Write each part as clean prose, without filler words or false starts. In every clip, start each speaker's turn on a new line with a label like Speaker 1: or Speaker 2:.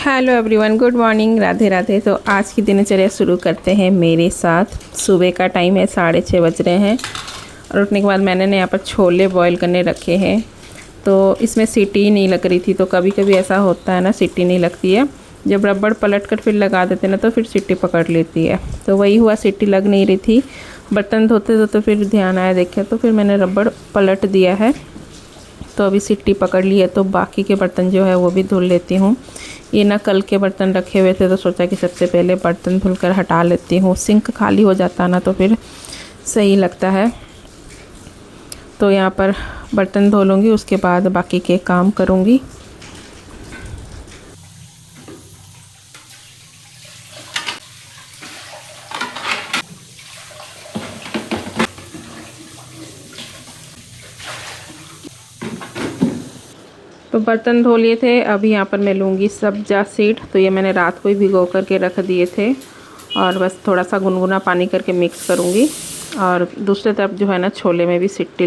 Speaker 1: Hello everyone, good morning, Radhe Radhe. तो आज की दिनचर्या शुरू करते हैं मेरे साथ। सुबह का टाइम है, 6:30 बज रहे हैं और उठने के बाद मैंने यहाँ पर छोले बॉईल करने रखे हैं। तो इसमें सीटी ही नहीं लग रही थी। तो कभी कभी ऐसा होता है ना, सीटी नहीं लगती है। जब रबड़ पलट कर फिर लगा देते ना तो फिर सीटी पकड़ लेती है। तो वही हुआ, सीटी लग नहीं रही थी। बर्तन धोते धोते फिर ध्यान आया, देखे तो फिर मैंने रबड़ पलट दिया है। तो अभी सीटी पकड़ ली है, तो बाकी के बर्तन जो है वो भी धुल लेती हूँ। ये ना कल के बर्तन रखे हुए थे तो सोचा कि सबसे पहले बर्तन धुलकर हटा लेती हूँ। सिंक खाली हो जाता ना तो फिर सही लगता है। तो यहाँ पर बर्तन धो लूँगी, उसके बाद बाकी के काम करूँगी। तो बर्तन धो लिए थे। अभी यहाँ पर मैं लूँगी सब्जा सीड। तो ये मैंने रात को ही भिगो करके रख दिए थे और बस थोड़ा सा गुनगुना पानी करके मिक्स करूँगी। और दूसरी तरफ जो है ना, छोले में भी सीटी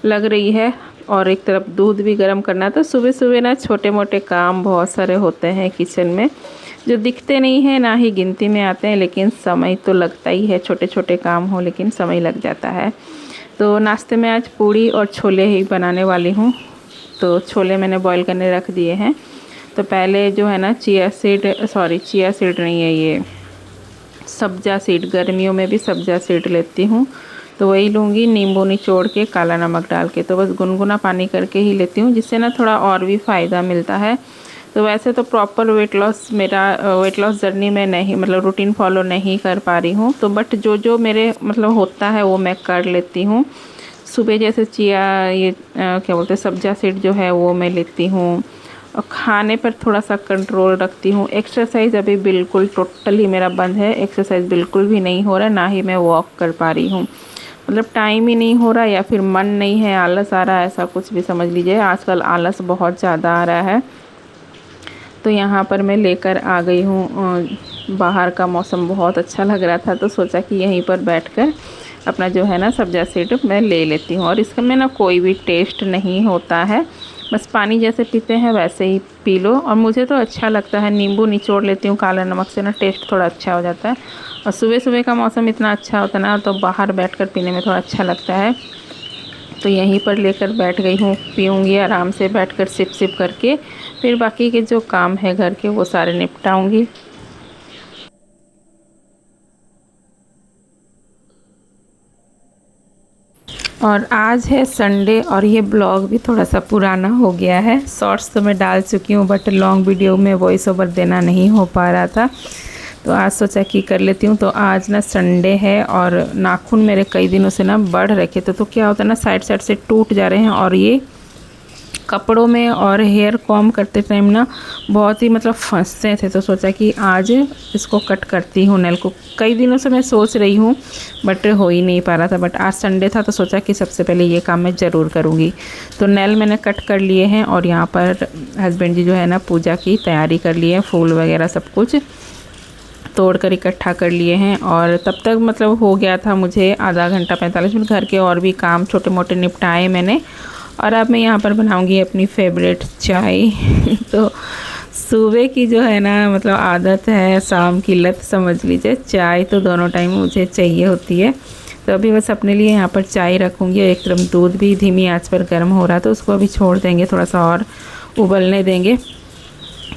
Speaker 1: लग रही है और एक तरफ दूध भी गर्म करना है। तो सुबह सुबह ना छोटे मोटे काम बहुत सारे होते हैं किचन में, जो दिखते नहीं हैं ना ही गिनती में आते हैं, लेकिन समय तो लगता ही है। छोटे छोटे काम हो लेकिन समय लग जाता है। तो नाश्ते में आज पूड़ी और छोले ही बनाने वाली हूँ। तो छोले मैंने बॉईल करने रख दिए हैं। तो पहले जो है ना, चिया सीड नहीं है, ये सब्जा सीड। गर्मियों में भी सब्जा सीड लेती हूँ, तो वही लूँगी। नींबू निचोड़ के काला नमक डाल के, तो बस गुनगुना पानी करके ही लेती हूँ, जिससे ना थोड़ा और भी फ़ायदा मिलता है। तो वैसे तो प्रॉपर वेट लॉस जर्नी में नहीं, मतलब रूटीन फॉलो नहीं कर पा रही हूँ। तो बट जो मेरे मतलब होता है वो मैं कर लेती हूँ। सुबह जैसे क्या बोलते हैं, सब्जा सीड जो है वो मैं लेती हूँ। और खाने पर थोड़ा सा कंट्रोल रखती हूँ। एक्सरसाइज अभी बिल्कुल टोटली मेरा बंद है। एक्सरसाइज बिल्कुल भी नहीं हो रहा, ना ही मैं वॉक कर पा रही हूँ। मतलब टाइम ही नहीं हो रहा, या फिर मन नहीं है, आलस आ रहा है, ऐसा कुछ भी समझ लीजिए। आजकल आलस बहुत ज़्यादा आ रहा है। तो यहाँ पर मैं लेकर आ गई हूँ। बाहर का मौसम बहुत अच्छा लग रहा था, तो सोचा कि यहीं पर बैठकर अपना जो है ना सब्जा सीड मैं ले लेती हूँ। और इसका में ना कोई भी टेस्ट नहीं होता है, बस पानी जैसे पीते हैं वैसे ही पी लो। और मुझे तो अच्छा लगता है, नींबू निचोड़ लेती हूँ काला नमक से, ना टेस्ट थोड़ा अच्छा हो जाता है। और सुबह सुबह का मौसम इतना अच्छा होता है ना, तो बाहर बैठकर पीने में थोड़ा अच्छा लगता है। तो यहीं पर लेकर बैठ गई हूँ, पीऊँगी आराम से बैठकर सिप सिप करके। फिर बाकी के जो काम है घर के वो सारे निपटाऊँगी। और आज है संडे और ये ब्लॉग भी थोड़ा सा पुराना हो गया है। शॉर्ट्स तो मैं डाल चुकी हूँ, बट लॉन्ग वीडियो में वॉइस ओवर देना नहीं हो पा रहा था। तो आज सोचा कि कर लेती हूँ। तो आज ना संडे है और नाखून मेरे कई दिनों से ना बढ़ रखे थे। तो क्या होता है ना, साइड साइड से टूट जा रहे हैं और ये कपड़ों में और हेयर कॉम करते टाइम ना बहुत ही मतलब फंसते थे। तो सोचा कि आज इसको कट करती हूँ नेल को। कई दिनों से मैं सोच रही हूँ बट हो ही नहीं पा रहा था। बट आज संडे था तो सोचा कि सबसे पहले ये काम मैं ज़रूर करूँगी। तो नेल मैंने कट कर लिए हैं और यहाँ पर हस्बैंड जी जो है ना पूजा की तैयारी कर लिए हैं। फूल वगैरह सब कुछ तोड़ कर इकट्ठा कर लिए हैं। और तब तक मतलब हो गया था मुझे आधा घंटा 45 मिनट। घर के और भी काम छोटे मोटे निपटाए मैंने। और अब मैं यहाँ पर बनाऊँगी अपनी फेवरेट चाय। तो सुबह की जो है ना मतलब आदत है, शाम की लत समझ लीजिए। चाय तो दोनों टाइम मुझे चाहिए होती है। तो अभी बस अपने लिए यहाँ पर चाय रखूँगी। और एक तरफ दूध भी धीमी आंच पर गर्म हो रहा है, तो उसको अभी छोड़ देंगे, थोड़ा सा और उबलने देंगे।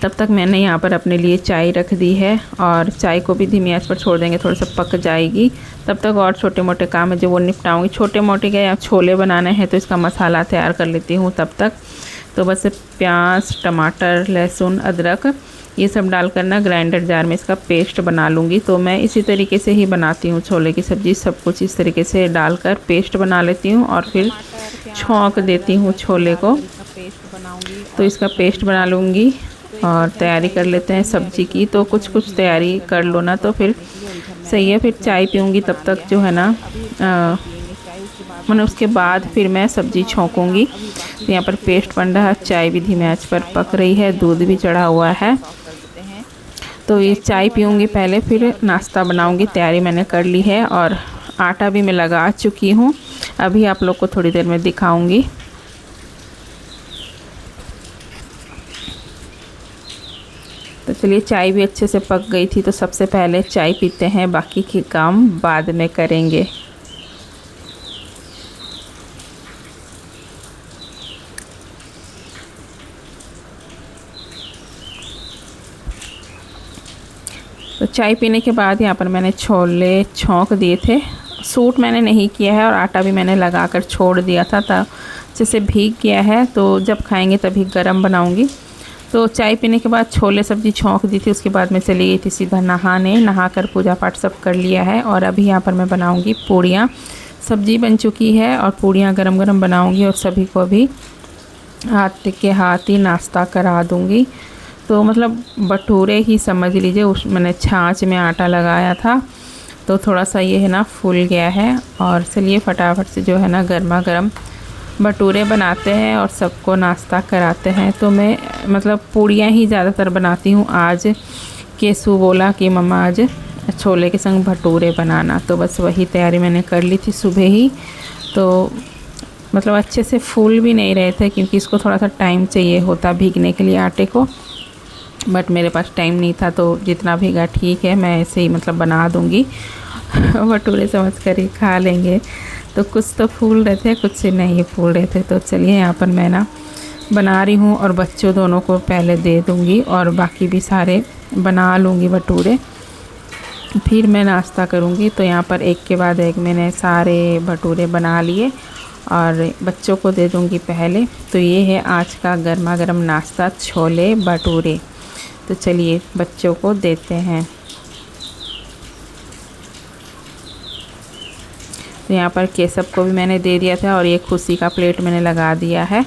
Speaker 1: तब तक मैंने यहाँ पर अपने लिए चाय रख दी है और चाय को भी धीमी आंच पर छोड़ देंगे, थोड़ा सा पक जाएगी। तब तक और छोटे मोटे काम है जो वो निपटाऊंगी। छोटे मोटे क्या, या छोले बनाने हैं तो इसका मसाला तैयार कर लेती हूँ तब तक। तो बस प्याज, टमाटर, लहसुन, अदरक ये सब डालकर ना ग्राइंडर जार में इसका पेस्ट बना लूँगी। तो मैं इसी तरीके से ही बनाती हूँ छोले की सब्ज़ी। सब कुछ इस तरीके से डालकर पेस्ट बना लेती हूँ और फिर छौंक देती हूँ छोले को। तो इसका पेस्ट बना लूँगी और तैयारी कर लेते हैं सब्जी की। तो कुछ तैयारी कर लो ना तो फिर सही है। फिर चाय पीऊँगी तब तक जो है ना, मैंने उसके बाद फिर मैं सब्ज़ी छौंकूँगी। तो यहाँ पर पेस्ट बन रहा है, चाय भी धीमे आंच पर पक रही है, दूध भी चढ़ा हुआ है। तो ये चाय पीऊँगी पहले, फिर नाश्ता बनाऊँगी। तैयारी मैंने कर ली है और आटा भी मैं लगा चुकी हूँ। अभी आप लोग को थोड़ी देर में दिखाऊँगी। तो चलिए, चाय भी अच्छे से पक गई थी, तो सबसे पहले चाय पीते हैं, बाकी के काम बाद में करेंगे। तो चाय पीने के बाद यहाँ पर मैंने छोले छौंक दिए थे। सूट मैंने नहीं किया है और आटा भी मैंने लगाकर छोड़ दिया था, तब जैसे भीग गया है, तो जब खाएंगे तभी गरम बनाऊंगी। तो चाय पीने के बाद छोले सब्ज़ी छौंक दी थी, उसके बाद मैं चली गई थी सीधा नहाने। नहाकर पूजा पाठ सब कर लिया है और अभी यहाँ पर मैं बनाऊंगी पूड़ियाँ। सब्ज़ी बन चुकी है और पूड़ियाँ गरम गरम बनाऊंगी और सभी को अभी हाथ के हाथ ही नाश्ता करा दूंगी। तो मतलब भटूरे ही समझ लीजिए, उस मैंने छाछ में आटा लगाया था, तो थोड़ा सा ये है ना फूल गया है। और चलिए फटाफट से जो है ना गर्मा गर्म भटूरे बनाते हैं और सबको नाश्ता कराते हैं। तो मैं मतलब पूड़ियाँ ही ज़्यादातर बनाती हूँ। आज केसू बोला कि मम्मा आज छोले के संग भटूरे बनाना, तो बस वही तैयारी मैंने कर ली थी सुबह ही। तो मतलब अच्छे से फूल भी नहीं रहे थे, क्योंकि इसको थोड़ा सा टाइम चाहिए होता भीगने के लिए आटे को, बट मेरे पास टाइम नहीं था, तो जितना भीगा ठीक है, मैं ऐसे ही मतलब बना दूँगी। भटूरे समझ कर ही खा लेंगे। तो कुछ तो फूल रहे थे, कुछ नहीं फूल रहे थे। तो चलिए यहाँ पर मैं ना बना रही हूँ और बच्चों दोनों को पहले दे दूँगी और बाकी भी सारे बना लूँगी भटूरे, फिर मैं नाश्ता करूँगी। तो यहाँ पर एक के बाद एक मैंने सारे भटूरे बना लिए और बच्चों को दे दूँगी पहले। तो ये है आज का गर्मा गर्म नाश्ता, छोले भटूरे। तो चलिए बच्चों को देते हैं। तो यहाँ पर केसव को भी मैंने दे दिया था और ये खुशी का प्लेट मैंने लगा दिया है।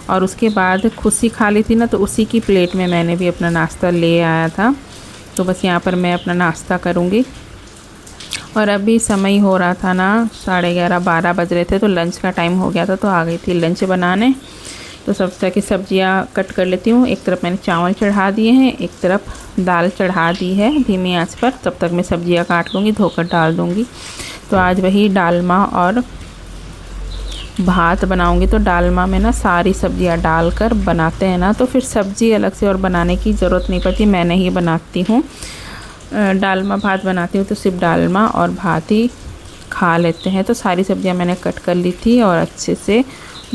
Speaker 1: और उसके बाद खुशी खा ली थी ना, तो उसी की प्लेट में मैंने भी अपना नाश्ता ले आया था। तो बस यहाँ पर मैं अपना नाश्ता करूँगी। और अभी समय हो रहा था ना 11:30-12 बज रहे थे, तो लंच का टाइम हो गया था, तो आ गई थी लंच बनाने। तो सब तरह की सब्जियां कट कर लेती हूँ। एक तरफ मैंने चावल चढ़ा दिए हैं, एक तरफ दाल चढ़ा दी है धीमी आंच पर। तब तक मैं सब्जियां काट लूँगी, धोकर डाल दूँगी। तो आज वही डालमा और भात बनाऊँगी। तो डालमा में ना सारी सब्जियां डालकर बनाते हैं ना, तो फिर सब्ज़ी अलग से और बनाने की ज़रूरत नहीं पड़ती, मैं नहीं बनाती हूँ। डालमा भात बनाती हूँ तो सिर्फ डालमा और भात ही खा लेते हैं। तो सारी सब्जियां मैंने कट कर ली थी और अच्छे से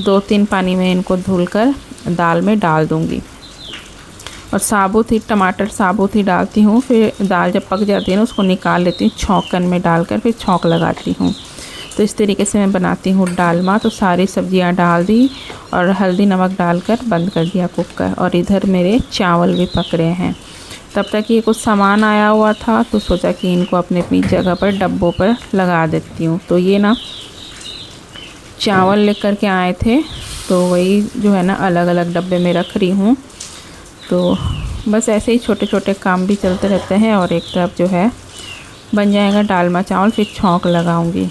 Speaker 1: 2-3 पानी में इनको धुलकर दाल में डाल दूँगी। और साबुत ही टमाटर साबुत ही डालती हूँ। फिर दाल जब पक जाती है ना, उसको निकाल लेती हूँ, छौंकन में डालकर फिर छौंक लगाती हूँ। तो इस तरीके से मैं बनाती हूँ डालमा। तो सारी सब्जियाँ डाल दी और हल्दी नमक डालकर बंद कर दिया कुकर। और इधर मेरे चावल भी पक रहे हैं। तब तक ये कुछ सामान आया हुआ था, तो सोचा कि इनको अपनी अपनी जगह पर डब्बों पर लगा देती हूँ। तो ये ना चावल लेकर के आए थे, तो वही जो है ना अलग अलग डब्बे में रख रही हूँ। तो बस ऐसे ही छोटे छोटे काम भी चलते रहते हैं। और एक तरफ जो है बन जाएगा डालमा चावल, फिर छौंक लगाऊंगी।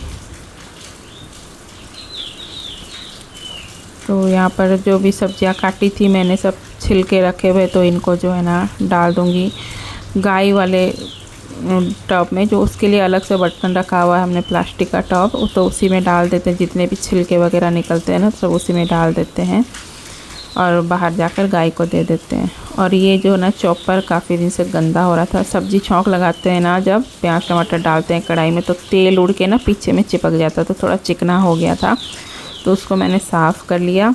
Speaker 1: तो यहाँ पर जो भी सब्जियाँ काटी थी मैंने सब छिलके रखे हुए, तो इनको जो है ना डाल दूँगी गाय वाले टब में। जो उसके लिए अलग से बर्तन रखा हुआ है हमने, प्लास्टिक का टब, तो उसी में डाल देते हैं। जितने भी छिलके वगैरह निकलते हैं ना, सब उसी में डाल देते हैं और बाहर जाकर गाय को दे देते हैं। और ये जो ना चॉपर काफ़ी दिन से गंदा हो रहा था। सब्जी छौंक लगाते हैं ना, जब प्याज टमाटर डालते हैं कढ़ाई में, तो तेल उड़ के ना पीछे में चिपक जाता, तो थोड़ा चिकना हो गया था। तो उसको मैंने साफ़ कर लिया।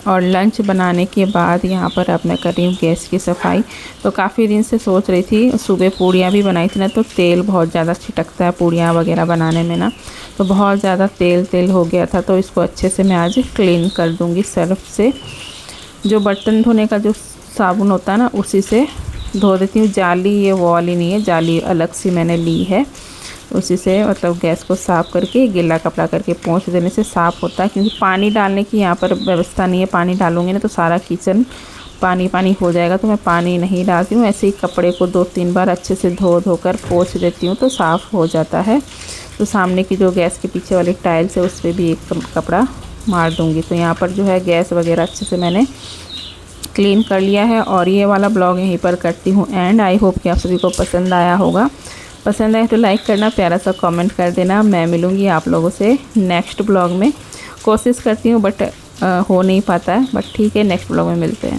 Speaker 1: और लंच बनाने के बाद यहाँ पर अब मैं कर रही हूँ गैस की सफाई। तो काफ़ी दिन से सोच रही थी, सुबह पूड़ियाँ भी बनाई थी ना, तो तेल बहुत ज़्यादा छिटकता है पूड़ियाँ वगैरह बनाने में ना, तो बहुत ज़्यादा तेल हो गया था। तो इसको अच्छे से मैं आज क्लीन कर दूँगी सर्फ से। जो बर्तन धोने का जो साबुन होता है ना, उसी से धो देती हूँ। जाली ये वो वाली नहीं है, जाली अलग से मैंने ली है। उसी से मतलब गैस को साफ़ करके गीला कपड़ा करके पोंछ देने से साफ़ होता है। क्योंकि पानी डालने की यहाँ पर व्यवस्था नहीं है, पानी डालूँगी ना तो सारा किचन पानी पानी हो जाएगा, तो मैं पानी नहीं डालती हूँ। ऐसे ही कपड़े को 2-3 बार अच्छे से धोकर पोंछ देती हूँ, तो साफ़ हो जाता है। तो सामने की जो गैस के पीछे वाली टाइल्स है, उस पर भी एक कपड़ा मार दूँगी। तो यहाँ पर जो है गैस वगैरह अच्छे से मैंने क्लीन कर लिया है। और ये वाला ब्लॉग यहीं पर करती हूँ एंड। आई होप कि आप सभी को पसंद आया होगा। पसंद आए तो लाइक करना, प्यारा सा कमेंट कर देना। मैं मिलूँगी आप लोगों से नेक्स्ट ब्लॉग में। कोशिश करती हूँ बट हो नहीं पाता है, बट ठीक है, नेक्स्ट ब्लॉग में मिलते हैं।